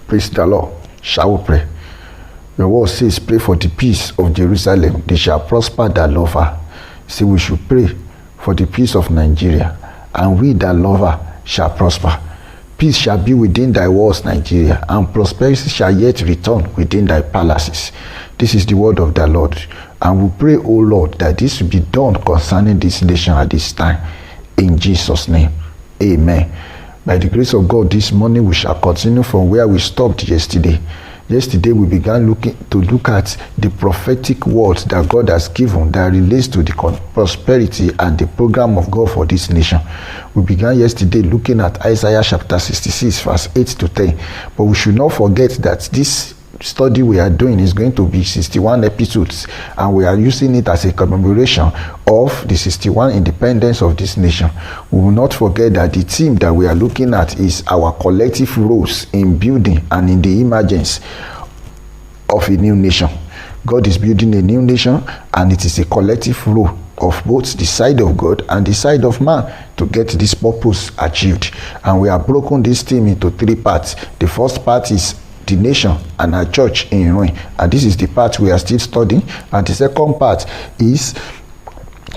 Praise the Lord. Shall we pray? The word says, pray for the peace of Jerusalem. They shall prosper that love her. See, we should pray for the peace of Nigeria, and we that love her shall prosper. Peace shall be within thy walls, Nigeria, and prosperity shall yet return within thy palaces. This is the word of the Lord. And we pray, O Lord, that this will be done concerning this nation at this time. In Jesus' name, amen. By the grace of God, this morning we shall continue from where we stopped yesterday. Yesterday we began to look at the prophetic words that God has given that relates to the prosperity and the program of God for this nation. We began yesterday looking at Isaiah chapter 66 verse 8 to 10. But we should not forget that this study we are doing is going to be 61 episodes, and we are using it as a commemoration of the 61 independence of this nation. We will not forget that the theme that we are looking at is our collective roles in building and in the emergence of a new nation. God is building a new nation, and it is a collective role of both the side of God and the side of man to get this purpose achieved. And we have broken this theme into three parts. The first part is the nation and our church in ruin, and this is the part we are still studying. And the second part is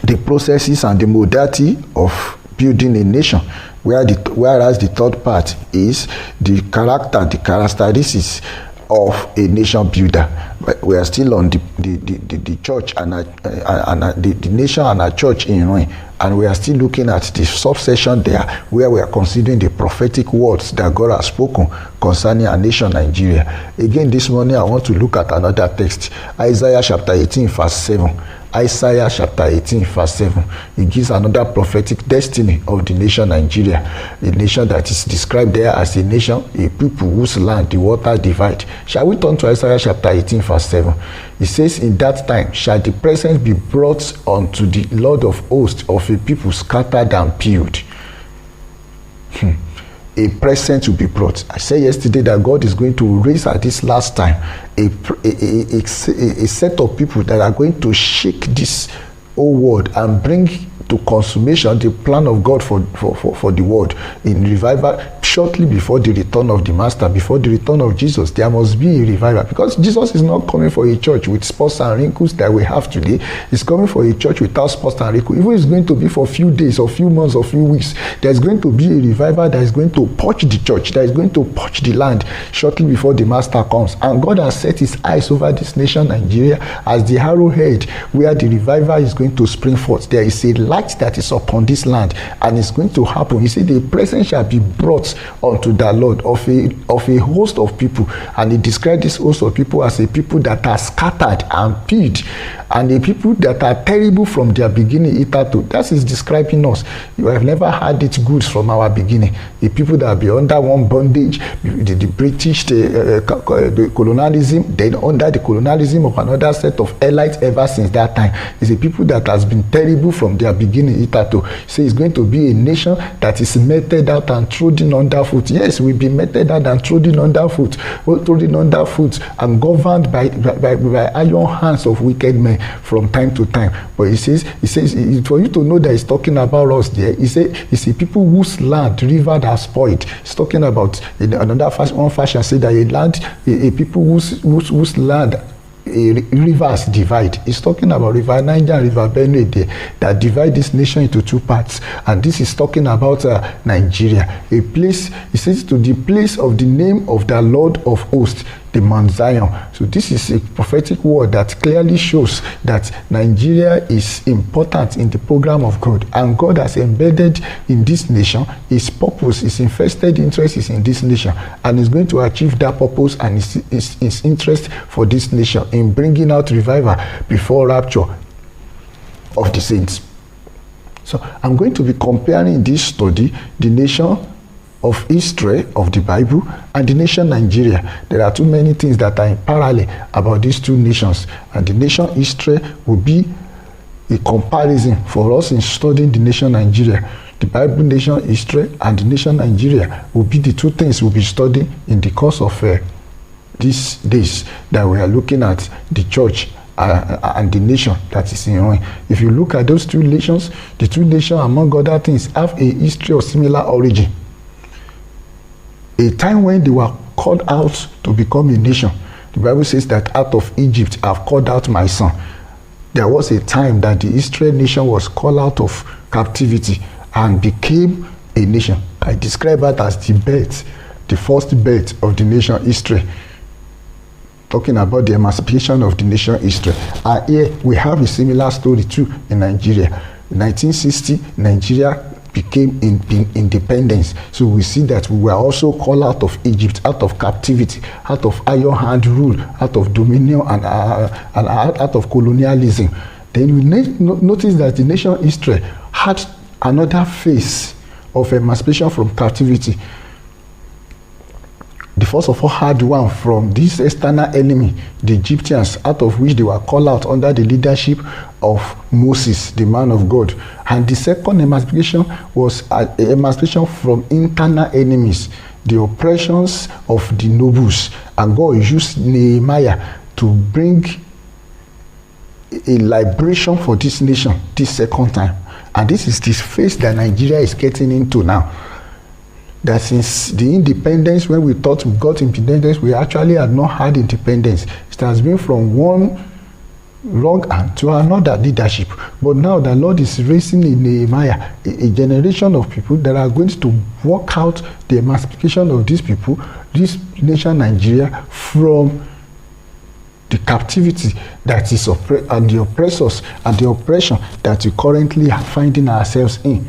the processes and the modality of building a nation, whereas the third part is the characteristics of a nation builder. We are still on the church and the nation and our church in ruin, and we are still looking at the subsection there where we are considering the prophetic words that God has spoken concerning our nation Nigeria. Again, this morning I want to look at another text, Isaiah chapter 18 verse 7. Isaiah chapter 18 verse 7. It gives another prophetic destiny of the nation Nigeria, a nation that is described there as a nation, a people whose land the water divide. Shall we turn to Isaiah chapter 18 verse 7? It says, in that time shall the presence be brought unto the Lord of hosts of a people scattered and peeled. A present will be brought. I said yesterday that God is going to raise at this last time a set of people that are going to shake this whole world and bring to consummation the plan of God for the world in revival. Shortly before the return of the Master, before the return of Jesus, there must be a revival, because Jesus is not coming for a church with spots and wrinkles that we have today. He's coming for a church without spots and wrinkles. Even if it's going to be for a few days or few months or few weeks, there's going to be a revival that is going to purge the church, that is going to purge the land shortly before the Master comes. And God has set his eyes over this nation Nigeria as the arrowhead where the revival is going to spring forth. There is a light that is upon this land, and it's going to happen. He said the presence shall be brought unto the Lord of a host of people, and he described this host of people as a people that are scattered and peeled, and a people that are terrible from their beginning hitherto. That is describing us. You have never had it good from our beginning. A people that be under one bondage, the British, the colonialism, then under the colonialism of another set of elites ever since that time. It's a people that has been terrible from their beginning hitherto. So it's going to be a nation that is meted out and trodden underfoot. Yes, we'll be meted out and trodden underfoot, and governed by iron hands of wicked men from time to time. But he says for you to know that he's talking about us there, he said it's a people whose land river has spoiled. He's talking about another fashion say that a people whose land rivers divide. He's talking about River Niger and River Benue there, that divide this nation into two parts. And this is talking about Nigeria, a place, he says, to the place of the name of the Lord of hosts, the Mount Zion. So this is a prophetic word that clearly shows that Nigeria is important in the program of God, and God has embedded in this nation his purpose, his invested interest is in this nation, and is going to achieve that purpose and his interest for this nation in bringing out revival before rapture of the saints. So I'm going to be comparing this study, the nation of Israel of the Bible and the nation Nigeria. There are too many things that are in parallel about these two nations, and the nation Israel will be a comparison for us in studying the nation Nigeria. The Bible nation Israel and the nation Nigeria will be the two things we'll be studying in the course of these days that we are looking at the church and the nation that is in ruin. If you look at those two nations, the two nations, among other things, have a history of similar origin. A time when they were called out to become a nation. The Bible says that out of Egypt I've called out my son. There was a time that the Israel nation was called out of captivity and became a nation. I describe that as the birth, the first birth of the nation Israel. Talking about the emancipation of the nation Israel. And here we have a similar story too in Nigeria. In 1960, Nigeria became independence. So we see that we were also called out of Egypt, out of captivity, out of iron hand rule, out of dominion and out of colonialism. Then we notice that the nation Israel had another phase of emancipation from captivity. The first of all had one from this external enemy, the Egyptians, out of which they were called out under the leadership of Moses, the man of God. And the second emancipation was an emancipation from internal enemies, the oppressions of the nobles. And God used Nehemiah to bring a liberation for this nation this second time. And this is this phase that Nigeria is getting into now. That since the independence, when we thought we got independence, we actually had not had independence. It has been from one wrong hand to another leadership. But now the Lord is raising in Nehemiah a generation of people that are going to work out the emancipation of these people, this nation Nigeria, from the captivity that is and the oppressors and the oppression that we currently are finding ourselves in.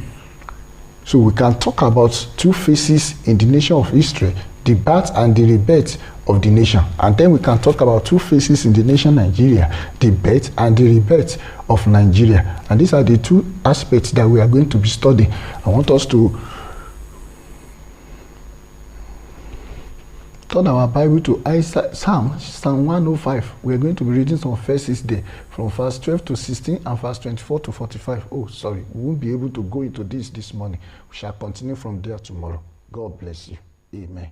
So we can talk about two phases in the nation of Israel, the birth and the rebirth of the nation. And then we can talk about two phases in the nation Nigeria, the birth and the rebirth of Nigeria. And these are the two aspects that we are going to be studying. I want us to turn our Bible to Psalm 105. We are going to be reading some verses there from verse 12 to 16 and verse 24 to 45. Oh, sorry, we won't be able to go into this morning. We shall continue from there tomorrow. God bless you. Amen.